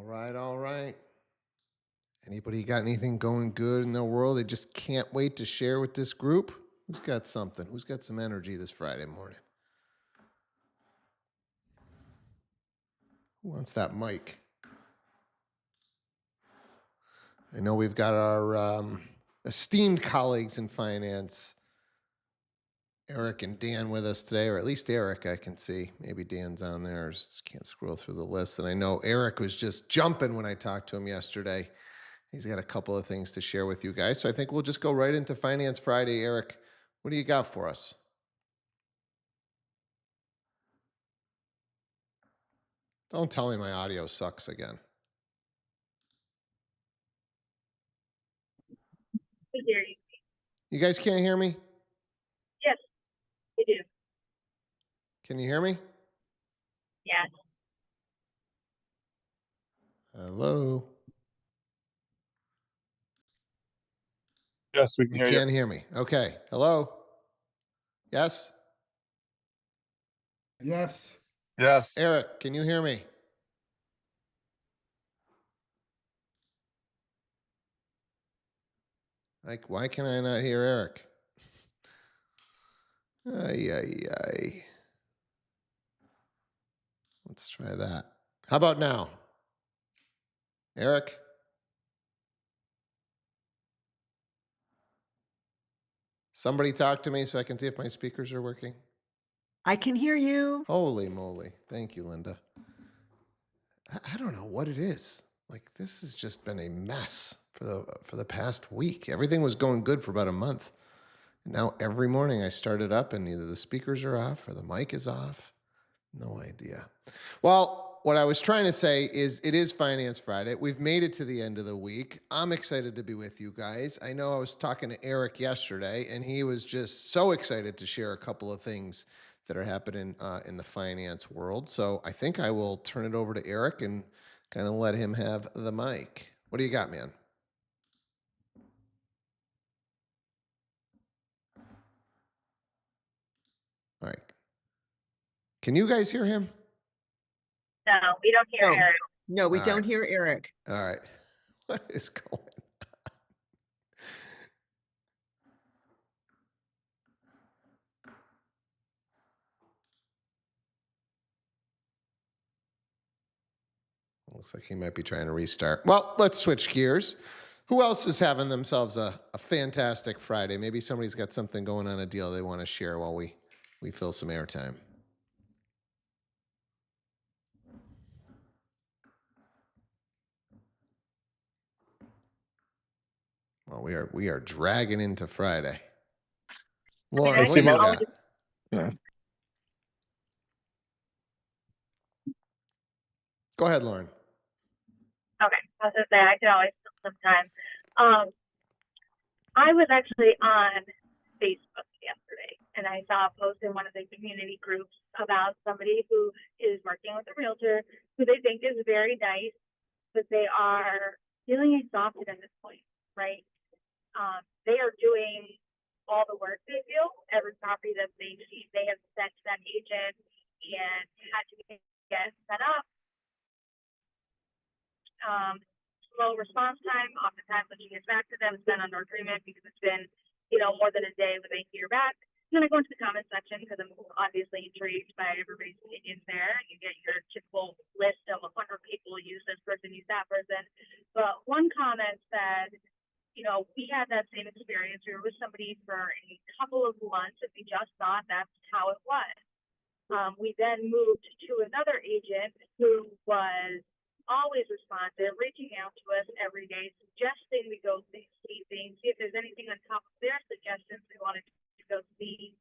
right, all right. Anybody got anything going good in their world they just can't wait to share with this group? Who's got something? Who's got some energy this Friday morning? Who wants that mic? I know we've got our esteemed colleagues in finance, Eric and Dan, with us today, or at least Eric I can see. Maybe Dan's on there. I just can't scroll through the list. And I know Eric was just jumping when I talked to him yesterday. He's got a couple of things to share with you guys. So I think we'll just go right into Finance Friday. Eric, what do you got for us? Don't tell me my audio sucks again. We hear you. You guys can't hear me? Yes, we do. Can you hear me? Yes. Hello? Yes, we can You hear you. can hear me. Okay. Hello? Yes? Yes. Yes. Eric, can you hear me? Like, why can I not hear Eric? Ay, ay, ay. Let's try that. How about now? Eric? Somebody talk to me so I can see if my speakers are working. I can hear you. Holy moly. Thank you, Linda. I don't know what it is. Like, this has just been a mess for the past week. Everything was going good for about a month. And now every morning I start it up and either the speakers are off or the mic is off. No idea. Well, what I was trying to say is it is Finance Friday. We've made it to the end of the week. I'm excited to be with you guys. I know I was talking to Eric yesterday, and he was just so excited to share a couple of things that are happening in the finance world. So I think I will turn it over to Eric and kind of let him have the mic. What do you got, man? All right. Can you guys hear him? No, we don't hear No. Eric. No, we All don't right. hear Eric. All right. What is going on? Looks like he might be trying to restart. Well, let's switch gears. Who else is having themselves a fantastic Friday? Maybe somebody's got something going on, a deal they want to share while we fill some airtime. Well, we are dragging into Friday. Lauren, what do you got? Yeah. Go ahead, Lauren. Okay, I was gonna say I could always sometimes. I was actually on Facebook yesterday, and I saw a post in one of the community groups about somebody who is working with a realtor who they think is very nice, but they are feeling exhausted at this point, right? They are doing all the work they feel, every property that they have sent to that agent and had to get set up. Slow response time. Oftentimes, when she gets back to them, it's been under agreement because it's been, more than a day when they hear back. And then I go into the comment section because I'm obviously intrigued by everybody's opinions there. You get your typical list of 100 people use this person, use that person. But one comment said, we had that same experience. We were with somebody for a couple of months and we just thought that's how it was. We then moved to another agent who was always responsive, reaching out to us every day, suggesting we go see things, see if there's anything on top of their suggestions we wanted to go see,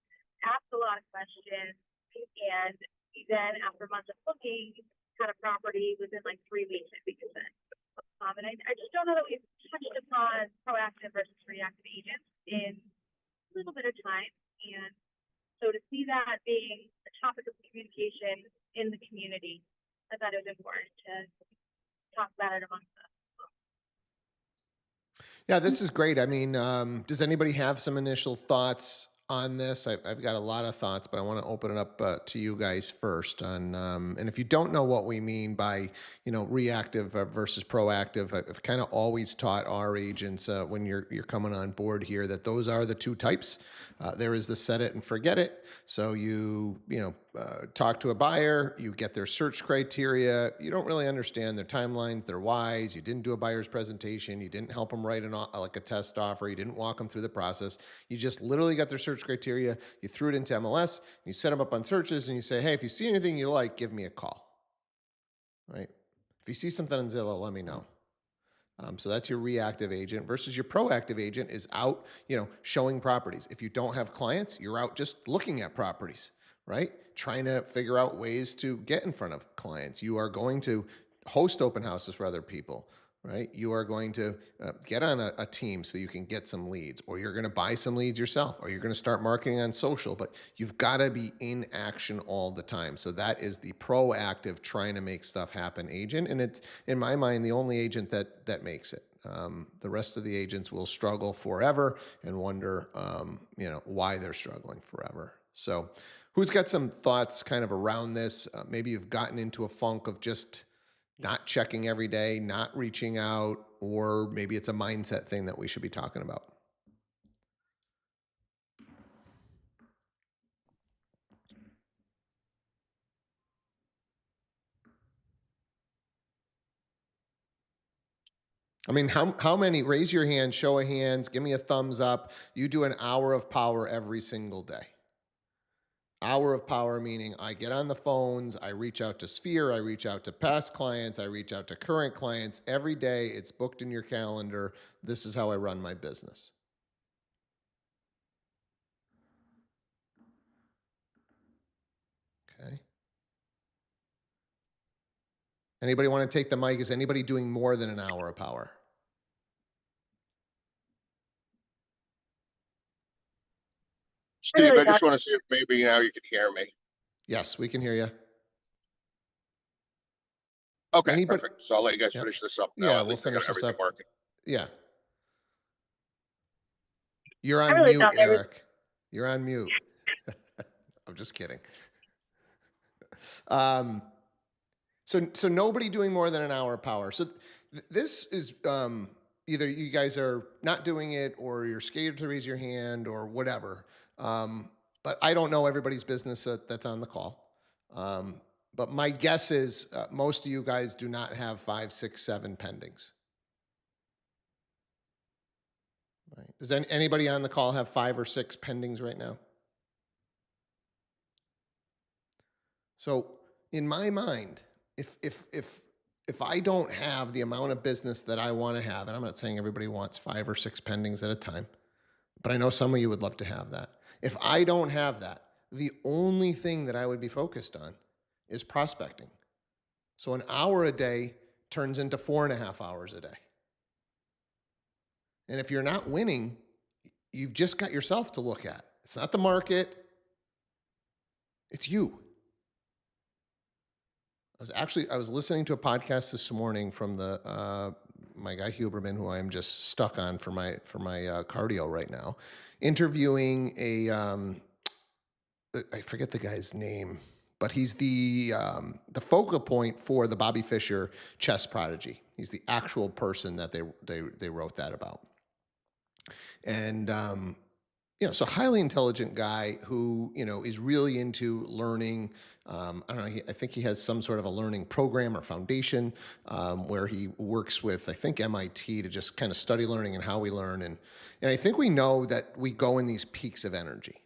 asked a lot of questions, and then after months of looking, had a property within like 3 weeks that we could send. And I just don't know that we've touched upon proactive versus reactive agents in a little bit of time. And so to see that being a topic of communication in the community, I thought it was important to talk about it amongst us. Yeah, this is great. I mean, does anybody have some initial thoughts on this. I've got a lot of thoughts, but I want to open it up to you guys first. And if you don't know what we mean by reactive versus proactive, I've kind of always taught our agents when you're coming on board here that those are the two types. There is the set it and forget it. So talk to a buyer, you get their search criteria, you don't really understand their timelines, their whys, you didn't do a buyer's presentation, you didn't help them write like a test offer, you didn't walk them through the process, you just literally got their search criteria, you threw it into MLS, you set them up on searches, and you say, hey, if you see anything you like, give me a call, right? If you see something on Zillow, let me know. So that's your reactive agent versus your proactive agent is out, showing properties. If you don't have clients, you're out just looking at properties, right? Trying to figure out ways to get in front of clients. You are going to host open houses for other people, right? You are going to get on a team so you can get some leads, or you're going to buy some leads yourself, or you're going to start marketing on social, but you've got to be in action all the time. So that is the proactive, trying to make stuff happen agent. And it's, in my mind, the only agent that makes it. The rest of the agents will struggle forever and wonder, why they're struggling forever. So who's got some thoughts kind of around this? Maybe you've gotten into a funk of just not checking every day, not reaching out, or maybe it's a mindset thing that we should be talking about. I mean, how many, raise your hand, show of hands, give me a thumbs up. You do an hour of power every single day. Hour of power meaning I get on the phones, I reach out to Sphere, I reach out to past clients, I reach out to current clients every day. It's booked in your calendar. This is how I run my business. Okay. Anybody want to take the mic? Is anybody doing more than an hour of power? Steve, I just want to see if maybe now you can hear me. Yes, we can hear you. Okay, perfect. So I'll let you guys finish this up now. Yeah, At we'll least I got finish this everything up. working. Yeah. You're on mute, Eric. You're on mute. I'm just kidding. So nobody doing more than an hour of power. So this is either you guys are not doing it, or you're scared to raise your hand, or whatever. But I don't know everybody's business that's on the call. But my guess is most of you guys do not have 5, 6, 7 pendings. Right. Does anybody on the call have 5 or 6 pendings right now? So in my mind, if I don't have the amount of business that I want to have, and I'm not saying everybody wants 5 or 6 pendings at a time, but I know some of you would love to have that. If I don't have that, the only thing that I would be focused on is prospecting. So an hour a day turns into 4.5 hours a day. And if you're not winning, you've just got yourself to look at. It's not the market, it's you. I was listening to a podcast this morning from my guy Huberman, who I am just stuck on for my cardio right now, interviewing I forget the guy's name, but he's the focal point for the Bobby Fischer chess prodigy. He's the actual person that they wrote that about. And so highly intelligent guy who is really into learning. I don't know. I think he has some sort of a learning program or foundation where he works with, I think, MIT to just kind of study learning and how we learn. And I think we know that we go in these peaks of energy.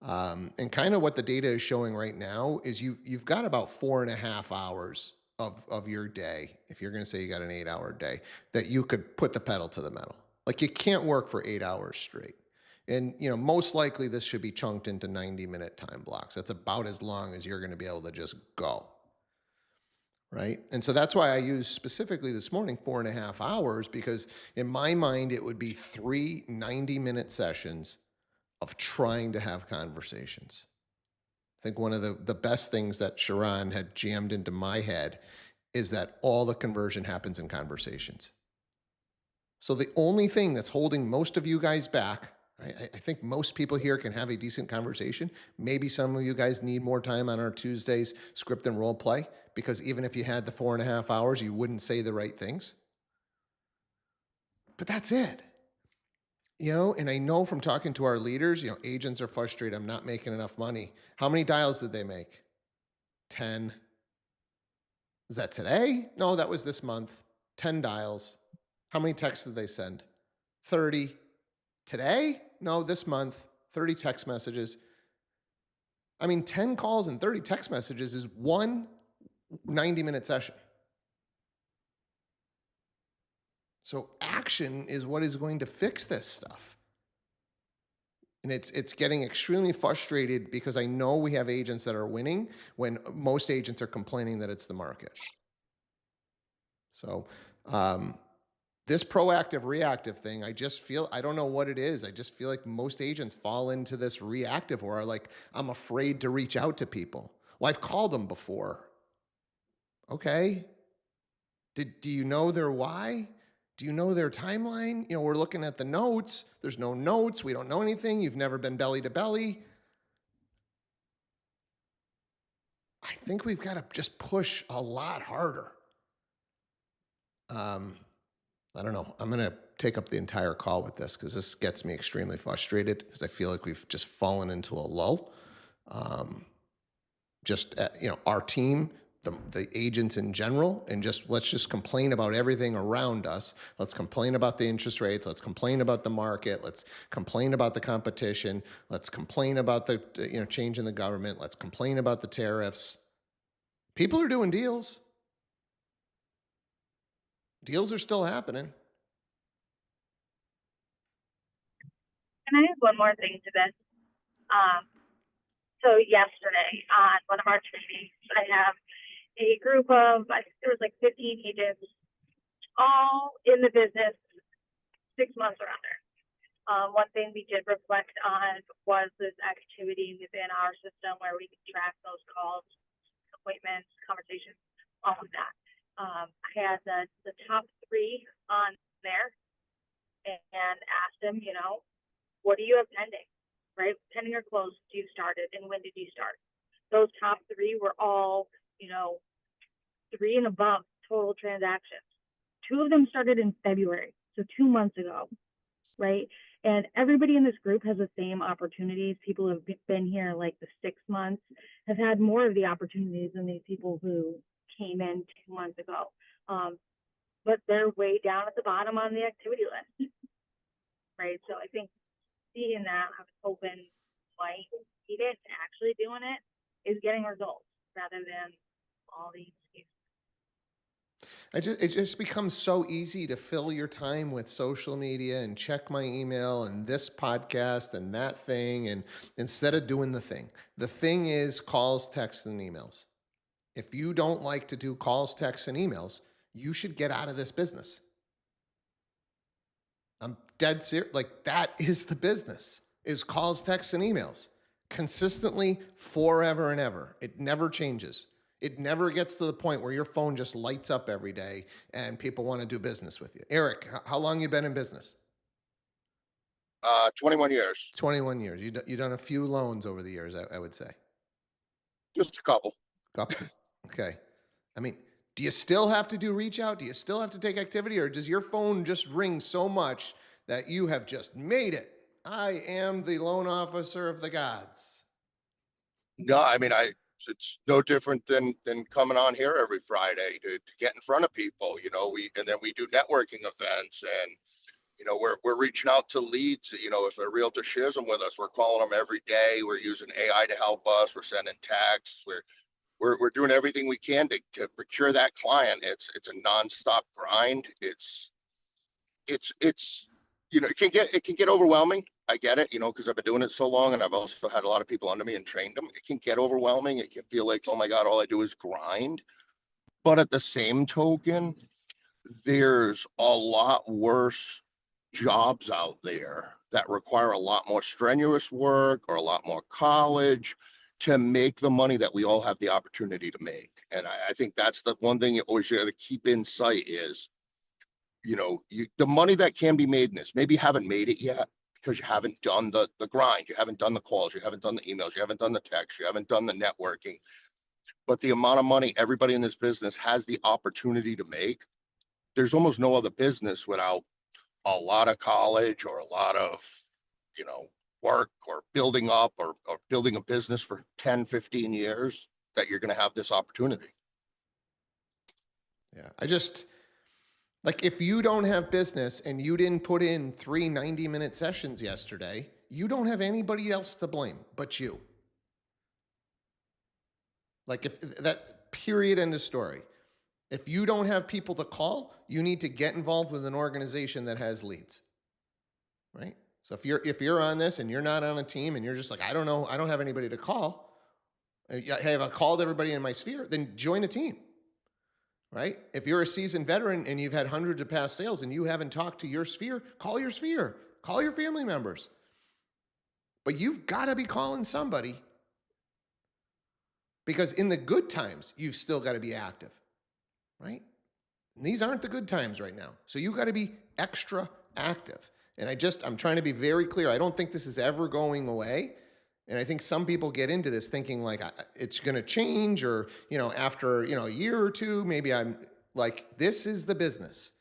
And kind of what the data is showing right now is you've got about 4.5 hours of your day, if you're going to say you got an 8-hour day, that you could put the pedal to the metal. Like, you can't work for 8 hours straight. And, most likely this should be chunked into 90-minute time blocks. That's about as long as you're going to be able to just go. Right? And so that's why I use specifically this morning 4.5 hours, because in my mind, it would be 3 90-minute sessions of trying to have conversations. I think one of the best things that Sharon had jammed into my head is that all the conversion happens in conversations. So the only thing that's holding most of you guys back, Right? I think most people here can have a decent conversation. Maybe some of you guys need more time on our Tuesdays script and role play, because even if you had the 4.5 hours, you wouldn't say the right things. But that's it. And I know from talking to our leaders, agents are frustrated. I'm not making enough money. How many dials did they make? 10. Is that today? No, that was this month. 10 dials. How many texts did they send? 30. Today? No, this month. 30 text messages. I mean, 10 calls and 30 text messages is one 90-minute session. So action is what is going to fix this stuff. And it's getting extremely frustrated because I know we have agents that are winning when most agents are complaining that it's the market. So this proactive reactive thing, I don't know what it is. I just feel like most agents fall into this reactive or are like, I'm afraid to reach out to people. Well, I've called them before. Okay. Do you know their why? Do you know their timeline? We're looking at the notes. There's no notes. We don't know anything. You've never been belly to belly. I think we've got to just push a lot harder. I don't know. I'm going to take up the entire call with this because this gets me extremely frustrated because I feel like we've just fallen into a lull. Our team, the agents in general, and let's just complain about everything around us. Let's complain about the interest rates. Let's complain about the market. Let's complain about the competition. Let's complain about the change in the government. Let's complain about the tariffs. People are doing deals. Deals are still happening. And I have one more thing to this. So yesterday on one of our trainings, I have a group of, I think there was like 15 agents, all in the business 6 months or under. One thing we did reflect on was this activity within our system where we can track those calls, appointments, conversations, all of that. I had the top 3 on there and asked them, what do you have pending, right? Pending or closed, you started, and when did you start? Those top 3 were all, 3 and above total transactions. 2 of them started in February, so 2 months ago, right? And everybody in this group has the same opportunities. People who have been here like the 6 months have had more of the opportunities than these people who came in 2 months ago. But they're way down at the bottom on the activity list, right? So I think seeing that, I was hoping might see it, actually doing it is getting results rather than all these excuses. It just becomes so easy to fill your time with social media and check my email and this podcast and that thing, and instead of doing the thing. The thing is calls, texts, and emails. If you don't like to do calls, texts, and emails, you should get out of this business. I'm dead serious. Like, that is the business, is calls, texts, and emails. Consistently, forever and ever. It never changes. It never gets to the point where your phone just lights up every day and people want to do business with you. Eric, how long you been in business? 21 years. 21 years. You've done a few loans over the years, I would say. Just a couple. Couple. Okay. I mean, do you still have to do reach out? Do you still have to take activity, or does your phone just ring so much that you have just made it? I am the loan officer of the gods. No, I mean, it's no different than coming on here every Friday to get in front of people. And then we do networking events, and we're reaching out to leads. If a realtor shares them with us, we're calling them every day. We're using AI to help us. We're sending texts. We're doing everything we can to procure that client. It's a nonstop grind. It's it can get overwhelming. I get it, because I've been doing it so long, and I've also had a lot of people under me and trained them. It can get overwhelming. It can feel like, oh my God, all I do is grind. But at the same token, there's a lot worse jobs out there that require a lot more strenuous work or a lot more college to make the money that we all have the opportunity to make. And I think that's the one thing you always got to keep in sight is, the money that can be made in this, maybe you haven't made it yet because you haven't done the grind, you haven't done the calls, you haven't done the emails, you haven't done the text, you haven't done the networking. But the amount of money everybody in this business has the opportunity to make, there's almost no other business without a lot of college or a lot of, work or building up or building a business for 10, 15 years that you're going to have this opportunity. Yeah. Like, if you don't have business and you didn't put in 3 90-minute sessions yesterday, you don't have anybody else to blame but you. Like, if that, period, end of story. If you don't have people to call, you need to get involved with an organization that has leads. Right? So if you're on this and you're not on a team and you're just like, I don't know, I don't have anybody to call. Hey, I've called everybody in my sphere, then join a team. Right? If you're a seasoned veteran and you've had hundreds of past sales and you haven't talked to your sphere, call your family members. But you've got to be calling somebody, because in the good times, you've still got to be active, right? And these aren't the good times right now. So you got to be extra active. And I'm trying to be very clear. I don't think this is ever going away. And I think some people get into this thinking like it's going to change, or, after, a year or two, maybe I'm like, this is the business.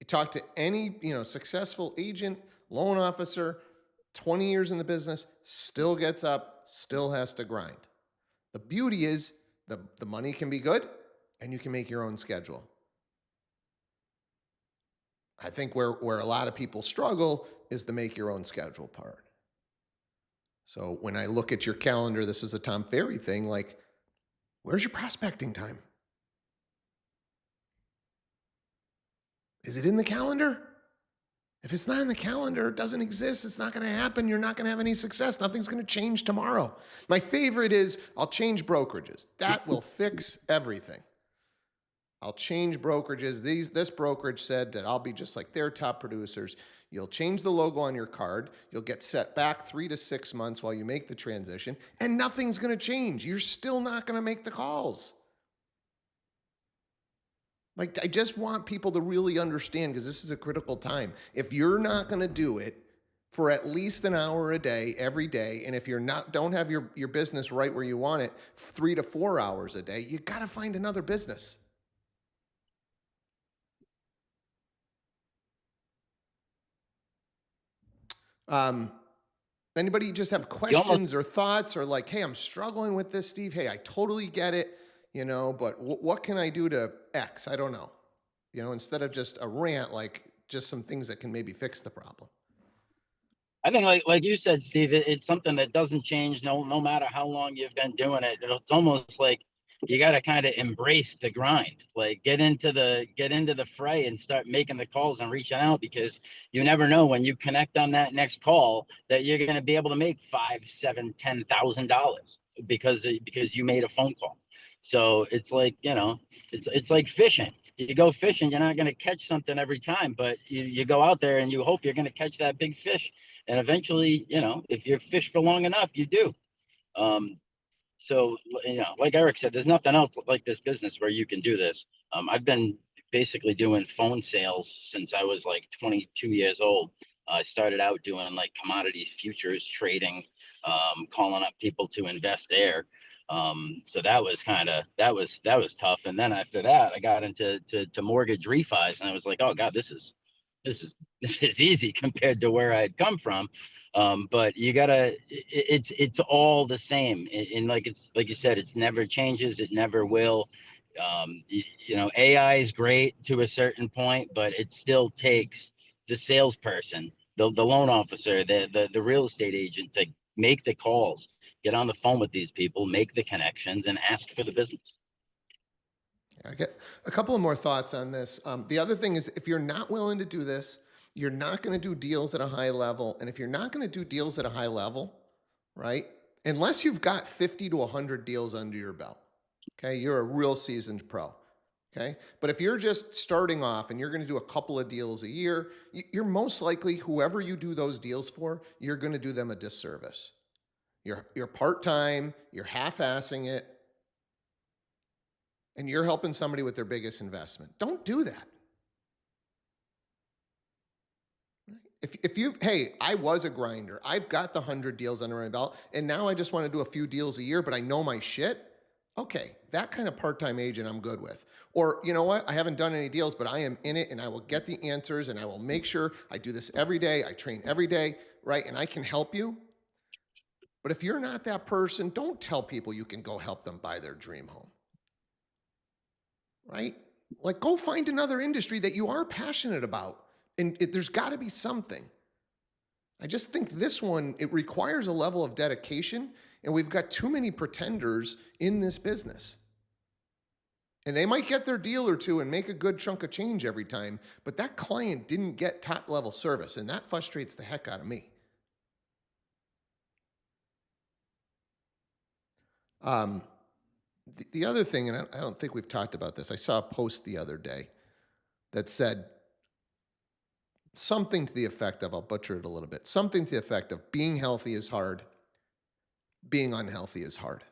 You talk to any, successful agent, loan officer, 20 years in the business, still gets up, still has to grind. The beauty is the money can be good and you can make your own schedule. I think where a lot of people struggle is the make your own schedule part. So when I look at your calendar, this is a Tom Ferry thing, like, where's your prospecting time? Is it in the calendar? If it's not in the calendar, it doesn't exist. It's not going to happen. You're not going to have any success. Nothing's going to change tomorrow. My favorite is, I'll change brokerages. That will fix everything. I'll change brokerages. This brokerage said that I'll be just like their top producers. You'll change the logo on your card. You'll get set back 3 to 6 months while you make the transition, and nothing's going to change. You're still not going to make the calls. Like, I just want people to really understand, because this is a critical time. If you're not going to do it for at least an hour a day, every day, and if you're don't have your business right where you want it 3 to 4 hours a day, you got to find another business. Anybody just have questions or thoughts, or like, hey, I'm struggling with this, Steve. Hey, I totally get it, but what can I do to X? I don't know. Instead of just a rant, like just some things that can maybe fix the problem. I think like you said, Steve, it's something that doesn't change no matter how long you've been doing it. It's almost like you got to kind of embrace the grind, like get into the fray and start making the calls and reaching out, because you never know when you connect on that next call that you're going to be able to make $5,000, $7,000, $10,000 because you made a phone call. So it's like, it's like fishing. You go fishing, you're not going to catch something every time, but you go out there and you hope you're going to catch that big fish. And eventually, if you fish for long enough, you do. So, like Eric said, there's nothing else like this business where you can do this. I've been basically doing phone sales since I was like 22 years old. I started out doing like commodities futures trading, calling up people to invest there. So that was tough. And then after that, I got into mortgage refis, and I was like, oh God, this is easy compared to where I'd come from. But you gotta, it's all the same. And like you said, it's never changes. It never will. AI is great to a certain point, but it still takes the salesperson, the loan officer, the real estate agent to make the calls, get on the phone with these people, make the connections, and ask for the business. I get a couple of more thoughts on this. The other thing is, if you're not willing to do this, you're not going to do deals at a high level. And if you're not going to do deals at a high level, right, unless you've got 50 to 100 deals under your belt, okay, you're a real seasoned pro. Okay. But if you're just starting off and you're going to do a couple of deals a year, you're most likely, whoever you do those deals for, you're going to do them a disservice. You're part-time, you're half-assing it, and you're helping somebody with their biggest investment. Don't do that. If you, hey, I was a grinder. I've got the 100 deals under my belt, and now I just want to do a few deals a year, but I know my shit. Okay, that kind of part-time agent I'm good with. Or, you know what? I haven't done any deals, but I am in it and I will get the answers and I will make sure I do this every day. I train every day, right? And I can help you. But if you're not that person, don't tell people you can go help them buy their dream home, right? Like, go find another industry that you are passionate about. And there's got to be something. I just think this one, it requires a level of dedication, and we've got too many pretenders in this business. And they might get their deal or two and make a good chunk of change every time, but that client didn't get top level service, and that frustrates the heck out of me. The other thing, and I don't think we've talked about this, I saw a post the other day that said something to the effect of, I'll butcher it a little bit, something to the effect of being healthy is hard, being unhealthy is hard.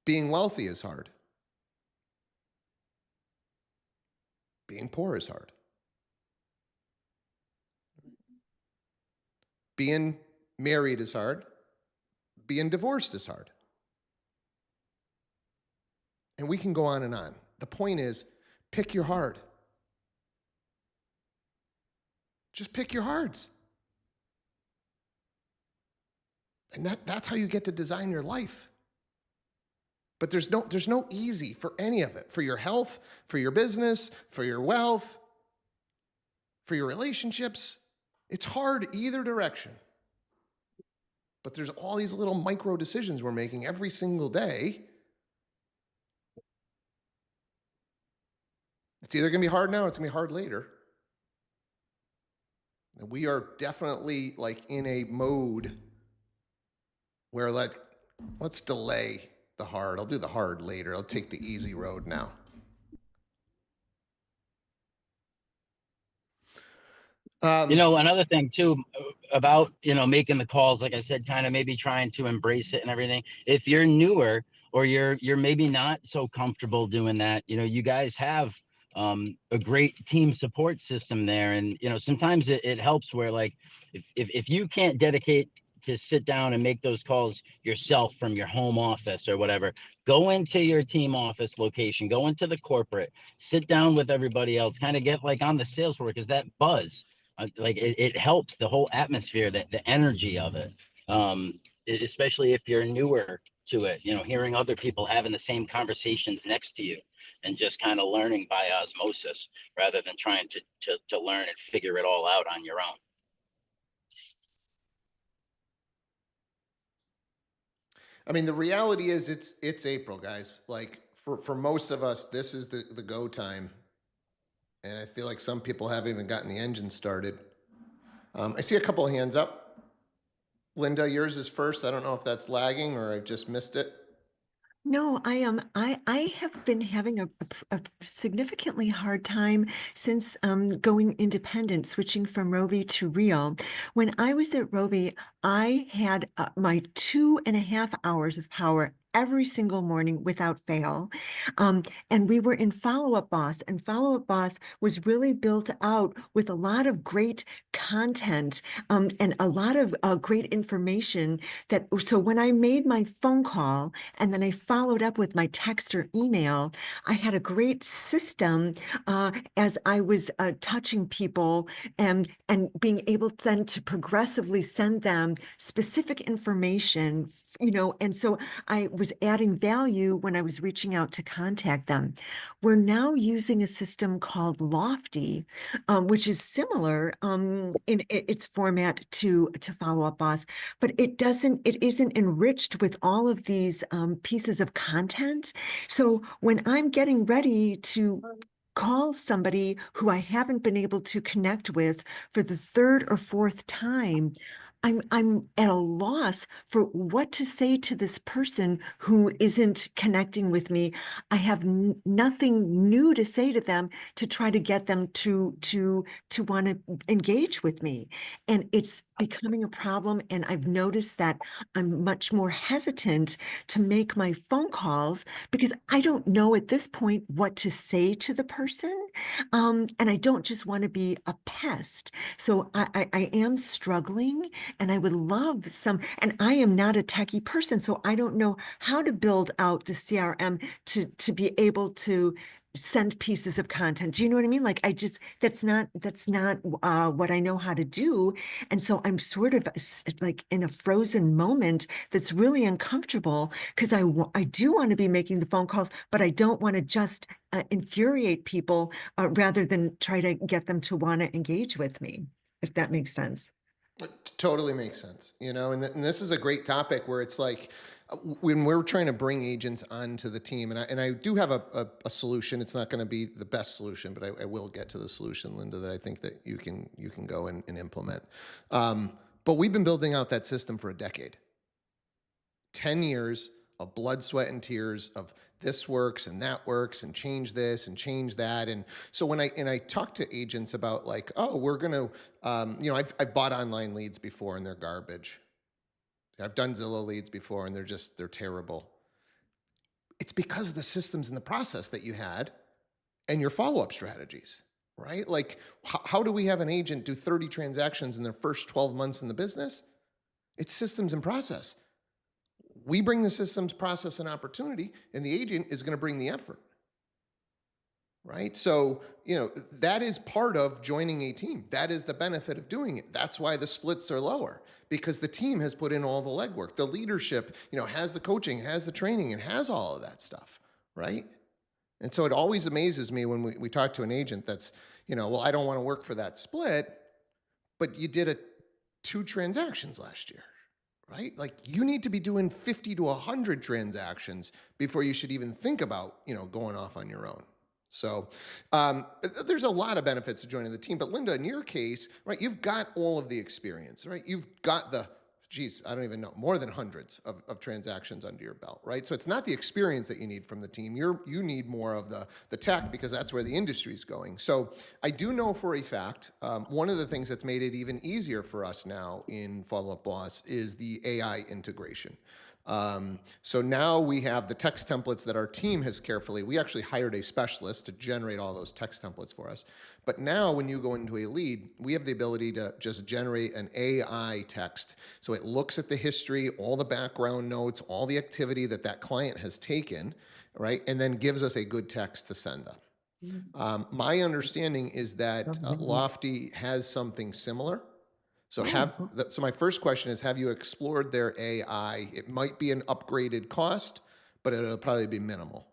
Being wealthy is hard. Being poor is hard. Being married is hard. Being divorced is hard. And we can go on and on. The point is, pick your hard. Just pick your hards. And that's how you get to design your life. But there's no easy for any of it. For your health, for your business, for your wealth, for your relationships. It's hard either direction. But there's all these little micro decisions we're making every single day. It's either going to be hard now or it's going to be hard later. And we are definitely like in a mode where let's delay the hard. I'll do the hard later. I'll take the easy road now. Another thing too about, making the calls, like I said, kind of maybe trying to embrace it and everything. If you're newer or you're maybe not so comfortable doing that, you guys have a great team support system there. And, sometimes it helps where like, if you can't dedicate to sit down and make those calls yourself from your home office or whatever, go into your team office location, go into the corporate, sit down with everybody else, kind of get like on the sales floor, because that buzz, like it helps the whole atmosphere, the energy of it. Especially if you're newer to it, hearing other people having the same conversations next to you and just kind of learning by osmosis rather than trying to learn and figure it all out on your own. I mean, the reality is it's April, guys. Like for most of us, this is the go time. And I feel like some people haven't even gotten the engine started. I see a couple of hands up. Linda, yours is first. I don't know if that's lagging or I've just missed it. No, I have been having a significantly hard time since going independent, switching from Rovi to Real. When I was at Rovi, I had my 2.5 hours of power every single morning without fail. And we were in Follow Up Boss, and Follow Up Boss was really built out with a lot of great content and a lot of great information so when I made my phone call and then I followed up with my text or email, I had a great system as I was touching people and being able then to progressively send them specific information, and so I was adding value when I was reaching out to contact them. We're now using a system called Lofty, which is similar in its format to Follow Up Boss, but it isn't enriched with all of these pieces of content. So when I'm getting ready to call somebody who I haven't been able to connect with for the third or fourth time, I'm at a loss for what to say to this person who isn't connecting with me. I have nothing new to say to them to try to get them to want to engage with me. And it's becoming a problem. And I've noticed that I'm much more hesitant to make my phone calls because I don't know at this point what to say to the person. And I don't just want to be a pest. So I am struggling and I would love some, and I am not a techie person, so I don't know how to build out the CRM to be able to send pieces of content. Do you know what I mean? Like I just, that's not what I know how to do. And so I'm sort of like in a frozen moment that's really uncomfortable because I do want to be making the phone calls, but I don't want to just infuriate people rather than try to get them to want to engage with me, if that makes sense. It totally makes sense, and this is a great topic where it's like when we're trying to bring agents onto the team, and I do have a solution. It's not going to be the best solution, but I will get to the solution, Linda, that I think that you can go and implement. But we've been building out that system for a decade. 10 years of blood, sweat, and tears of this works and that works and change this and change that. And so when I talk to agents about like, oh, we're going to, I've bought online leads before and they're garbage. I've done Zillow leads before and they're terrible. It's because of the systems and the process that you had and your follow-up strategies, right? Like how do we have an agent do 30 transactions in their first 12 months in the business? It's systems and process. We bring the systems, process, and opportunity, and the agent is going to bring the effort, right? So, that is part of joining a team. That is the benefit of doing it. That's why the splits are lower, because the team has put in all the legwork. The leadership, has the coaching, has the training, and has all of that stuff, right? And so it always amazes me when we talk to an agent that's, well, I don't want to work for that split, but you did 2 transactions last year. Right? Like you need to be doing 50 to 100 transactions before you should even think about, going off on your own. So there's a lot of benefits to joining the team. But Linda, in your case, right, you've got all of the experience, right? You've got I don't even know, more than hundreds of transactions under your belt, right? So it's not the experience that you need from the team. You need more of the tech because that's where the industry is going. So I do know for a fact, one of the things that's made it even easier for us now in Follow Up Boss is the AI integration. So now we have the text templates that our team has we actually hired a specialist to generate all those text templates for us. But now when you go into a lead, we have the ability to just generate an AI text. So it looks at the history, all the background notes, all the activity that client has taken, right? And then gives us a good text to send them. My understanding is that Lofty has something similar. So so my first question is, have you explored their AI? It might be an upgraded cost, but it'll probably be minimal.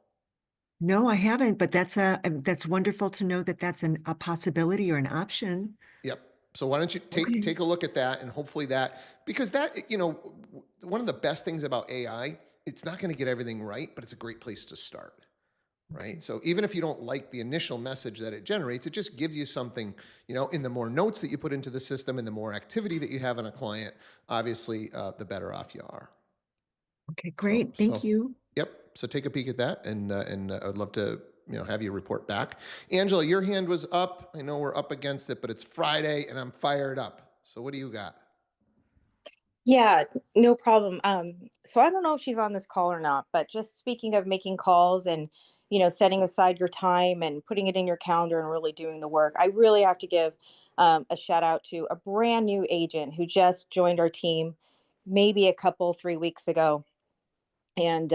No, I haven't, but that's wonderful to know that that's a possibility or an option. Yep. So why don't you Okay. take a look at that, and hopefully because one of the best things about AI, it's not going to get everything right, but it's a great place to start. Right. So even if you don't like the initial message that it generates, it just gives you something, in the more notes that you put into the system and the more activity that you have on a client, obviously, the better off you are. Okay, great. Thank you. Yep. So take a peek at that, and I would love to have you report back. Angela, your hand was up. I know we're up against it, but it's Friday, and I'm fired up. So what do you got? Yeah, no problem. So I don't know if she's on this call or not, but just speaking of making calls and, setting aside your time and putting it in your calendar and really doing the work, I really have to give a shout out to a brand new agent who just joined our team maybe a couple, 3 weeks ago. And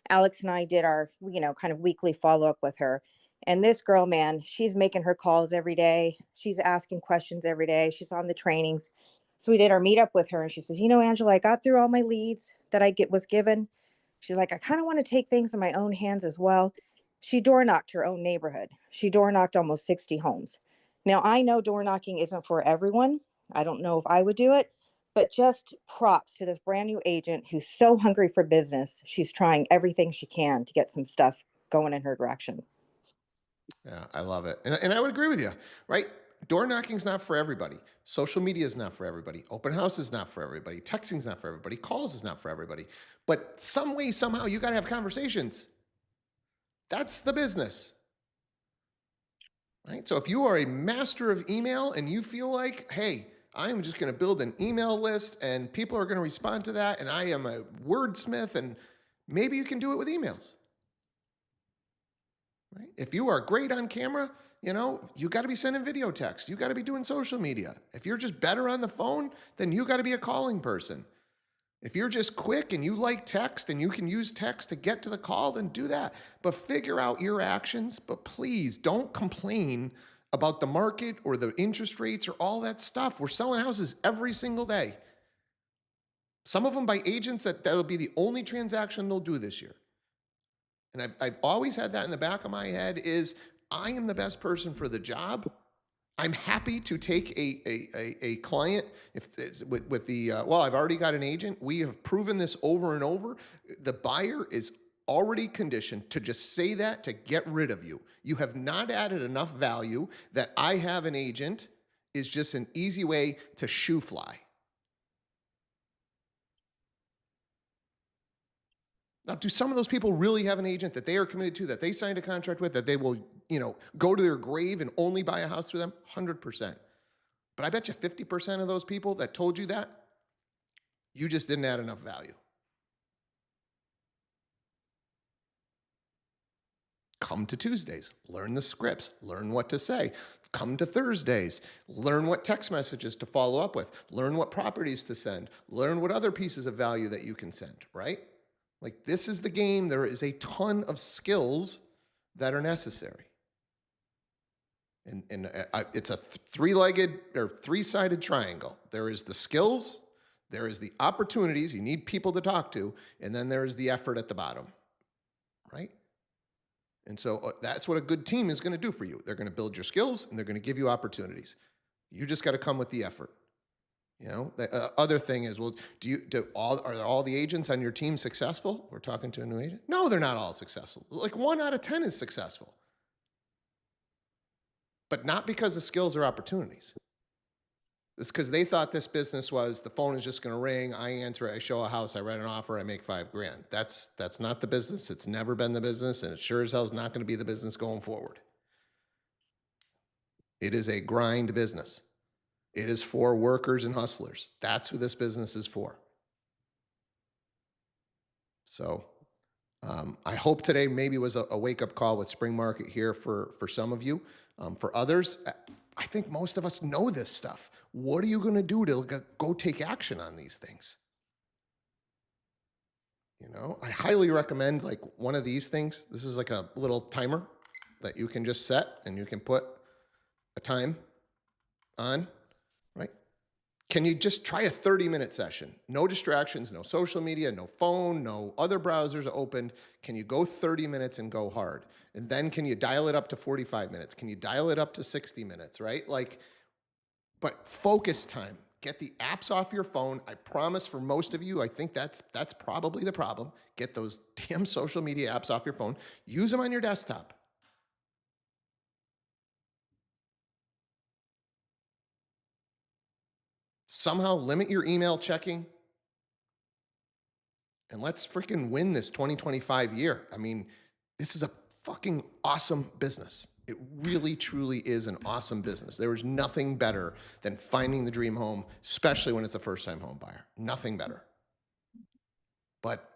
Alex and I did our, kind of weekly follow up with her. And this girl, man, she's making her calls every day. She's asking questions every day. She's on the trainings. So we did our meetup with her, and she says, Angela, I got through all my leads that was given. She's like, I kind of want to take things in my own hands as well. She door knocked her own neighborhood. She door knocked almost 60 homes. Now I know door knocking isn't for everyone. I don't know if I would do it, but just props to this brand new agent who's so hungry for business. She's trying everything she can to get some stuff going in her direction. Yeah, I love it. And I would agree with you, right? Door knocking's not for everybody. Social media is not for everybody. Open house is not for everybody. Texting's not for everybody. Calls is not for everybody. But some way, somehow, you got to have conversations. That's the business. Right? So if you are a master of email and you feel like, hey, I am just going to build an email list and people are going to respond to that, and I am a wordsmith, and maybe you can do it with emails. Right? If you are great on camera, you got to be sending video text. You got to be doing social media. If you're just better on the phone, then you got to be a calling person. If you're just quick and you like text and you can use text to get to the call, then do that. But figure out your actions. But please don't complain about the market or the interest rates or all that stuff. We're selling houses every single day. Some of them by agents that'll be the only transaction they'll do this year. And I've always had that in the back of my head is I am the best person for the job. I'm happy to take a client if with the well, I've already got an agent. We have proven this over and over. The buyer is already conditioned to just say that to get rid of you. You have not added enough value that I have an agent is just an easy way to shoo fly. Now, do some of those people really have an agent that they are committed to, that they signed a contract with, that they will, go to their grave and only buy a house through them? 100%. But I bet you 50% of those people that told you that, you just didn't add enough value. Come to Tuesdays, learn the scripts, learn what to say. Come to Thursdays, learn what text messages to follow up with, learn what properties to send, learn what other pieces of value that you can send, right? Like, this is the game. There is a ton of skills that are necessary. And it's a three-legged or three-sided triangle. There is the skills, there is the opportunities, you need people to talk to, and then there is the effort at the bottom, right? And so that's what a good team is going to do for you. They're going to build your skills, and they're going to give you opportunities. You just got to come with the effort. The other thing is, well, are all the agents on your team successful? We're talking to a new agent. No, they're not all successful. Like 1 out of 10 is successful, but not because of skills or opportunities. It's because they thought this business was the phone is just going to ring. I answer it. I show a house. I write an offer. I make $5,000. That's not the business. It's never been the business, and it sure as hell is not going to be the business going forward. It is a grind business. It is for workers and hustlers. That's who this business is for. So I hope today maybe was a wake-up call with spring market here for some of you. For others, I think most of us know this stuff. What are you going to do to go take action on these things? I highly recommend like one of these things. This is like a little timer that you can just set, and you can put a time on. Right? Can you just try a 30-minute session? No distractions, no social media, no phone, no other browsers opened. Can you go 30 minutes and go hard? And then can you dial it up to 45 minutes? Can you dial it up to 60 minutes, right? But focus time. Get the apps off your phone. I promise for most of you, I think that's probably the problem. Get those damn social media apps off your phone. Use them on your desktop. Somehow limit your email checking, and let's freaking win this 2025 year. I mean, this is a fucking awesome business. It really, truly is an awesome business. There is nothing better than finding the dream home, especially when it's a first-time home buyer. Nothing better. But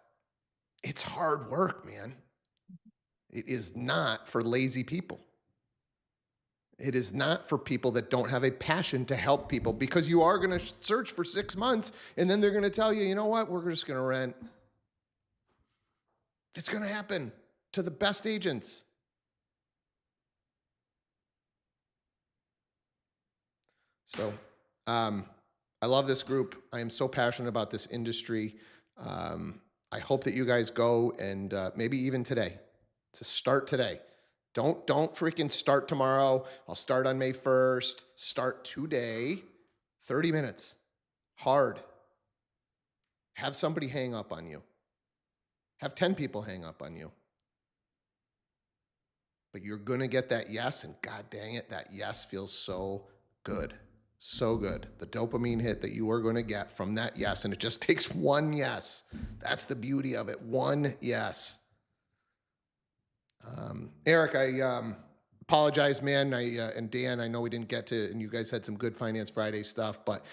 it's hard work, man. It is not for lazy people. It is not for people that don't have a passion to help people, because you are going to search for 6 months and then they're going to tell you, you know what, we're just going to rent. It's going to happen to the best agents. So I love this group. I am so passionate about this industry. I hope that you guys go and maybe even today, to start today. Don't freaking start tomorrow. I'll start on May 1st. Start today. 30 minutes. Hard. Have somebody hang up on you. Have 10 people hang up on you. but you're going to get that yes. And God dang it, that yes feels so good. So good. The dopamine hit that you are going to get from that yes. And it just takes one yes. That's the beauty of it. One yes. Eric, I apologize, man. And Dan, I know we didn't get to, and you guys had some good Finance Friday stuff, but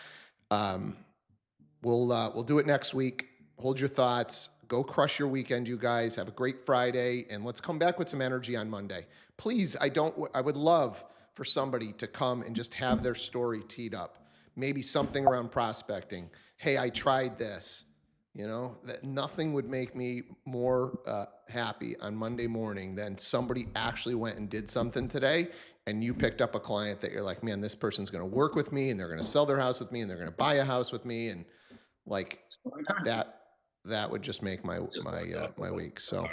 we'll do it next week. Hold your thoughts. Go crush your weekend, you guys. Have a great Friday, and let's come back with some energy on Monday. Please, I would love for somebody to come and just have their story teed up. Maybe something around prospecting. Hey, I tried this. You know, that nothing would make me more happy on Monday morning than somebody actually went and did something today, and you picked up a client that you're like, man, this person's going to work with me, and they're going to sell their house with me, and they're going to buy a house with me, and like that would just make my week. So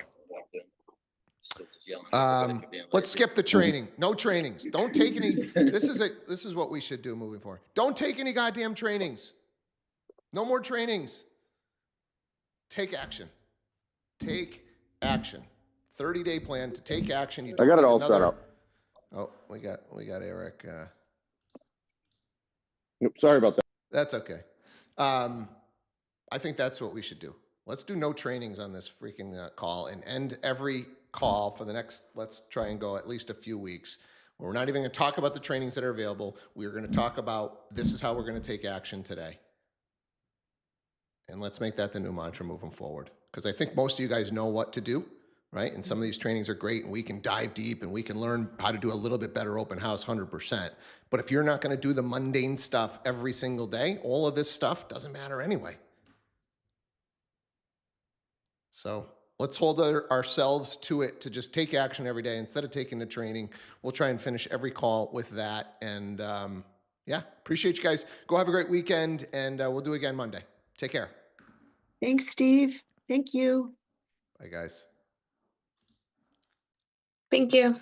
let's skip the training. No trainings. Don't take any. This is what we should do moving forward. Don't take any goddamn trainings. No more trainings. Take action. Take action. 30-day plan to take action. I got it all set up. Oh, we got Eric. Sorry about that. That's okay. I think that's what we should do. Let's do no trainings on this freaking call and end every call for the next, let's try and go at least a few weeks. We're not even going to talk about the trainings that are available. We're going to talk about this is how we're going to take action today. And let's make that the new mantra moving forward. Because I think most of you guys know what to do, right? And some of these trainings are great and we can dive deep and we can learn how to do a little bit better open house 100%. But if you're not going to do the mundane stuff every single day, all of this stuff doesn't matter anyway. So let's hold ourselves to it, to just take action every day. Instead of taking the training, we'll try and finish every call with that. And yeah, appreciate you guys. Go have a great weekend, and we'll do it again Monday. Take care. Thanks, Steve. Thank you. Bye, guys. Thank you.